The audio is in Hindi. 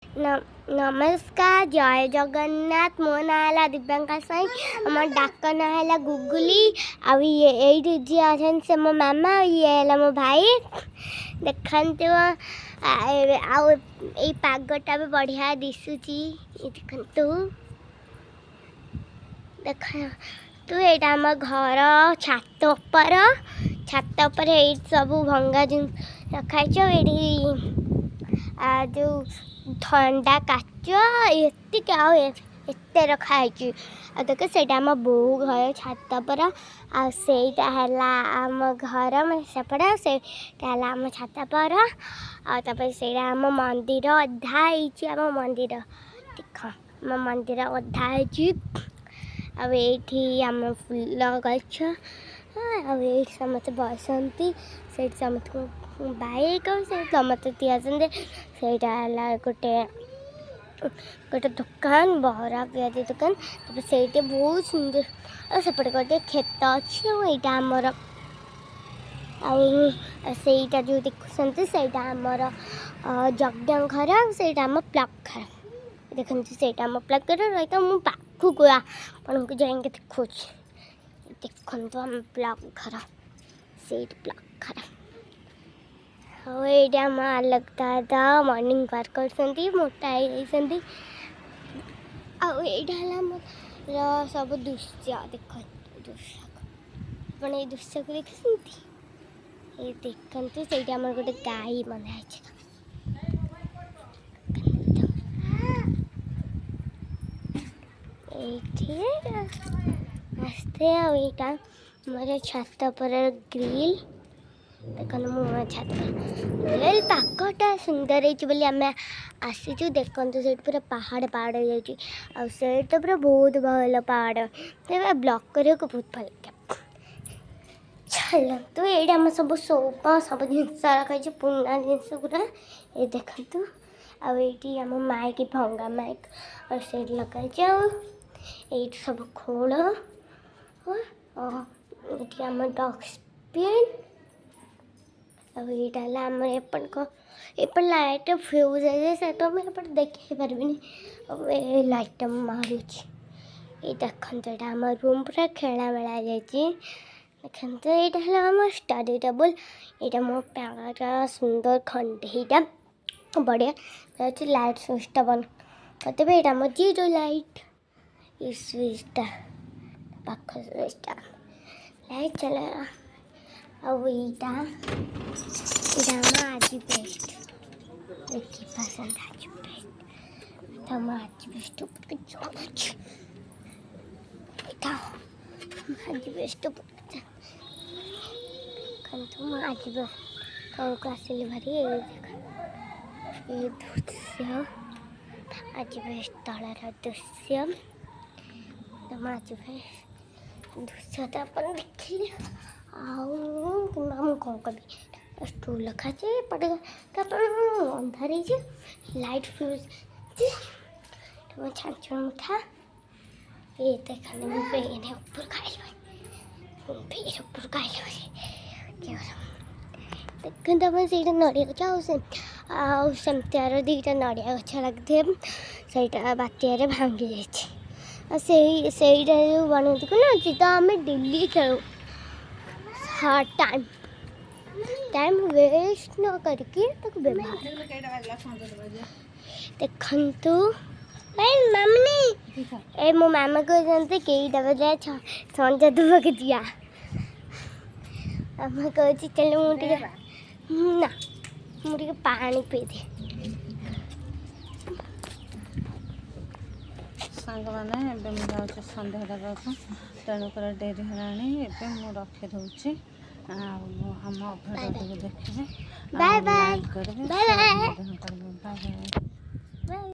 नमस्कार जय जगन्नाथ मो ना है दिव्यांका साई आम डाक ना है गुगुली आई जी अच्छा से मो मामा ये है मो भाई देखते पागटा भी बढ़िया दिशुची देखु देख तू यहाँ आम घर छात उपर सब भंगा जिन रखाई जो ठंडा काच एत रखाई देख से आम बो घर छात पर आईटा आम घर मैं सेपटे से आम छात पर आम मंदिर अधा आम मंदिर देख आम मंदिर अधा आम फूल गछ आई समस्त बसती से समस्त बाइक से समस्त दिखाते से गोटे गोटे दुकान बहरा पियाजी दुकान से बहुत सुंदर और सेपटे गोटे खेत अच्छी यहाँ आमर आईटा जो देखुं से आमर यज्ञ घर से आम प्लग घर देखते से आम प्लग घर रही मुझे पाखक आपन को जाएंगे देखो देखो आम प्लग घर से प्लग घर ये आम लगता था मॉर्निंग वर्क कर मोटा आमर सब दृश्य देख दृश्य दृश्य को देखते देखते से आम गोटे गाई बना आस्ते आईटा मोर छात पर ग्रिल देख मो छात ग्रिल पागटा सुंदर होमें आसीचु देखु से पूरा पहाड़ पहाड़ हो जाए तो पूरा बहुत भल पहाड़ तो ब्लॉक करने को बहुत भल लगे चल तो ये आम सब सोफा सब जिनस रखाई पुराना जिनस गुरा ये देखु आम माइक भंगा माइक और से लगाई ये सब खोल ये आम डस्टबिन आम एपट लाइट फ्यूज है से तो मुझे देखे पार्बनी लाइट मारूँ ये देखते यहाँ आम रूम पूरा खेला मेला देखते यहाँ आम स्टडी टेबल यहाँ मो प्यारा सुंदर खंडेटा बढ़िया लाइट स्विचटा बंद करते यहाँ आम जीरो लाइट ये स्विचटा पाख स्विचटा लाइट चला आईटा आज बेस्ट देखिए पसंद आज बेस्ट हम आज बेस्ट आज बेस्ट तुम आज बेस्ट आसिल भारी ये दृश्य आज बेस्ट तलार दृश्य तुम आज बेस्ट दृश्य तो अपन देखिए आम कौन कभी स्टूल रखा पड़े अंधार लाइट फ्यूज तुम छाछ उठा ये देखने में पेन ऊपर खाई पेन ऊपर खाई देखते तुम से नड़िया गछ आमती दीटा नड़िया गछ लगे से बात्यार भांगी जाइए बन देखो तो आम डेली खेलु हाँ टाइम वेस्ट न करके व्यवहार देखु मामनी ए मो मामा को जानते कईटा बजे संजा दुआ के दिया आम कह चल मुझे ना मुझे पानी पी दे सांग मैंने मुझे सन्ध्या देवाक तेणुक डेरी है रखी दूसरी आम अभ्यास देखिए बाय बाय बाय बाय।